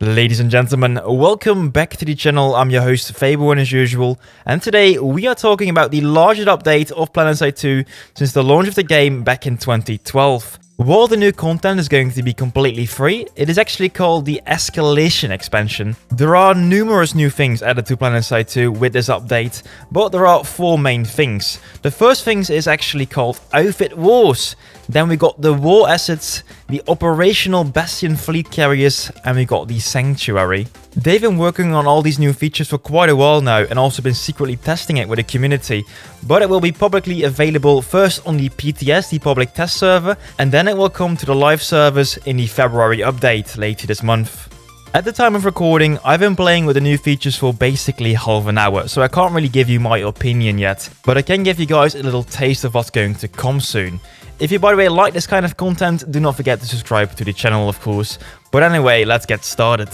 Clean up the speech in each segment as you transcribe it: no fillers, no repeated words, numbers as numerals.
Ladies and gentlemen, welcome back to the channel. I'm your host Fabian as usual, and today we are talking about the largest update of Planetside 2 since the launch of the game back in 2012. While the new content is going to be completely free, it is actually called the Escalation expansion. There are numerous new things added to Planetside 2 with this update, but there are four main things. The first thing is actually called Outfit Wars. Then we got the war assets, the operational Bastion fleet carriers, and we got the Sanctuary. They've been working on all these new features for quite a while now and also been secretly testing it with the community, but it will be publicly available first on the PTS, the public test server, and then it will come to the live servers in the February update later this month. At the time of recording, I've been playing with the new features for basically half an hour, so I can't really give you my opinion yet, but I can give you guys a little taste of what's going to come soon. If you, by the way, like this kind of content, do not forget to subscribe to the channel, of course. But anyway, let's get started.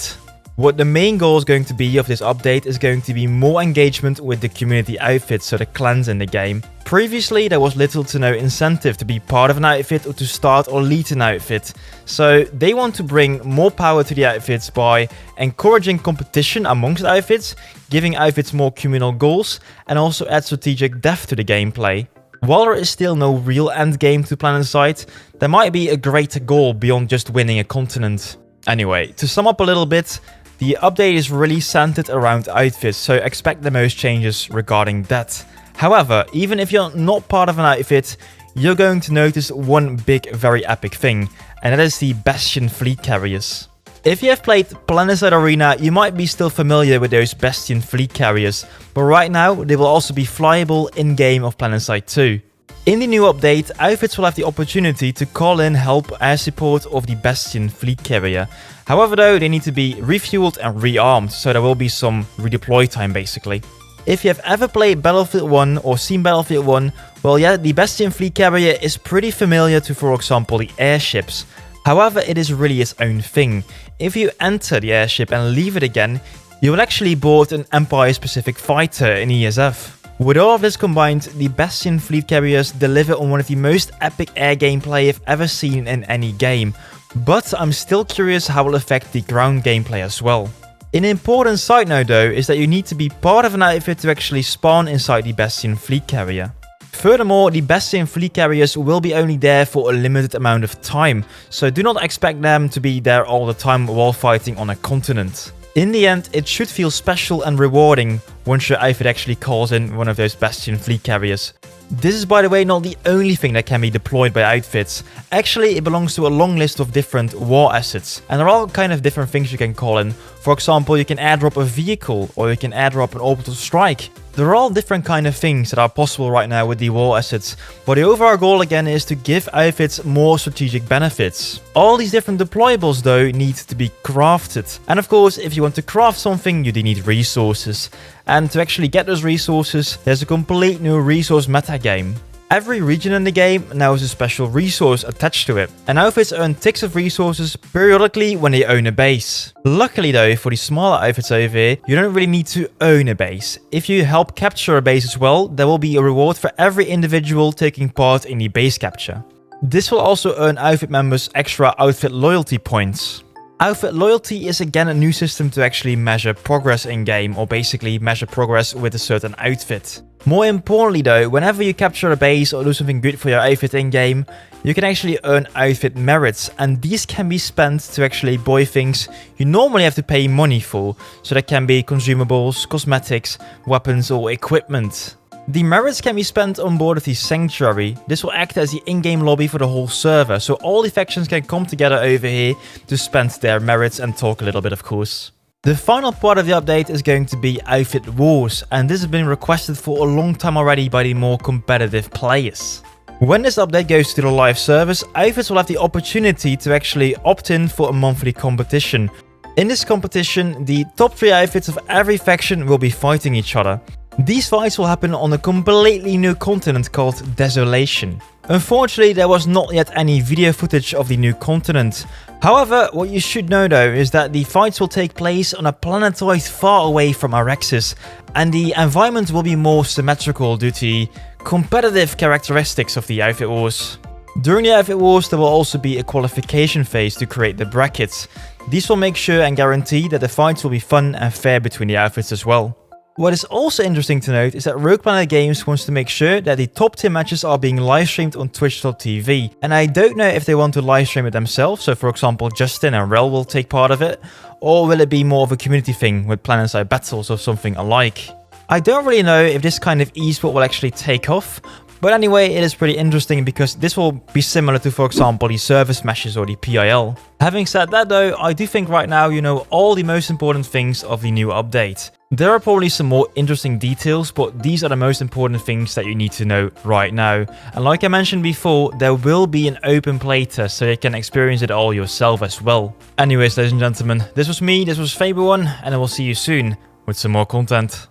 What the main goal is going to be of this update is going to be more engagement with the community outfits, so the clans in the game. Previously, there was little to no incentive to be part of an outfit or to start or lead an outfit. So they want to bring more power to the outfits by encouraging competition amongst outfits, giving outfits more communal goals, and also add strategic depth to the gameplay. While there is still no real endgame to Planetside, there might be a greater goal beyond just winning a continent. Anyway, to sum up a little bit, the update is really centered around outfits, so expect the most changes regarding that. However, even if you're not part of an outfit, you're going to notice one big, very epic thing, and that is the Bastion fleet carriers. If you have played Planetside Arena, you might be still familiar with those Bastion fleet carriers, but right now they will also be flyable in-game of Planetside 2. In the new update, outfits will have the opportunity to call in help as support of the Bastion fleet carrier. However though, they need to be refueled and rearmed, so there will be some redeploy time basically. If you have ever played Battlefield 1 or seen Battlefield 1, well yeah, the Bastion fleet carrier is pretty familiar to, for example, the airships. However, it is really its own thing. If you enter the airship and leave it again, you will actually board an Empire-specific fighter in ESF. With all of this combined, the Bastion fleet carriers deliver on one of the most epic air gameplay I've ever seen in any game, but I'm still curious how it will affect the ground gameplay as well. An important side note though is that you need to be part of an outfit to actually spawn inside the Bastion fleet carrier. Furthermore, the Bastion fleet carriers will be only there for a limited amount of time, so do not expect them to be there all the time while fighting on a continent. In the end, it should feel special and rewarding once your outfit actually calls in one of those Bastion fleet carriers. This is, by the way, not the only thing that can be deployed by outfits. Actually, it belongs to a long list of different war assets, and there are all kind of different things you can call in. For example, you can airdrop a vehicle, or you can airdrop an orbital strike. There are all different kind of things that are possible right now with the war assets, but the overall goal again is to give outfits more strategic benefits. All these different deployables though need to be crafted, and of course if you want to craft something you do need resources, and to actually get those resources there's a complete new resource meta game. Every region in the game now has a special resource attached to it, and outfits earn ticks of resources periodically when they own a base. Luckily though, for the smaller outfits over here, you don't really need to own a base. If you help capture a base as well, there will be a reward for every individual taking part in the base capture. This will also earn outfit members extra outfit loyalty points. Outfit loyalty is again a new system to actually measure progress in game, or basically measure progress with a certain outfit. More importantly though, whenever you capture a base or do something good for your outfit in game, you can actually earn outfit merits, and these can be spent to actually buy things you normally have to pay money for, so that can be consumables, cosmetics, weapons or equipment. The merits can be spent on board of the Sanctuary. This will act as the in-game lobby for the whole server, so all the factions can come together over here to spend their merits and talk a little bit of course. The final part of the update is going to be Outfit Wars, and this has been requested for a long time already by the more competitive players. When this update goes to the live servers, outfits will have the opportunity to actually opt in for a monthly competition. In this competition, the top 3 outfits of every faction will be fighting each other. These fights will happen on a completely new continent called Desolation. Unfortunately, there was not yet any video footage of the new continent. However, what you should know though is that the fights will take place on a planetoid far away from Arexis, and the environment will be more symmetrical due to the competitive characteristics of the Outfit Wars. During the Outfit Wars, there will also be a qualification phase to create the brackets. These will make sure and guarantee that the fights will be fun and fair between the outfits as well. What is also interesting to note is that Rogue Planet Games wants to make sure that the top tier matches are being live streamed on Twitch.tv. And I don't know if they want to live stream it themselves, so for example Justin and Rel will take part of it, or will it be more of a community thing with Planetside battles or something alike. I don't really know if this kind of esport will actually take off, but anyway, it is pretty interesting because this will be similar to, for example, the service matches or the PIL. Having said that though, I do think right now you know all the most important things of the new update. There are probably some more interesting details, but these are the most important things that you need to know right now. And like I mentioned before, there will be an open playtest so you can experience it all yourself as well. Anyways, ladies and gentlemen, this was me, this was Faber1, and I will see you soon with some more content.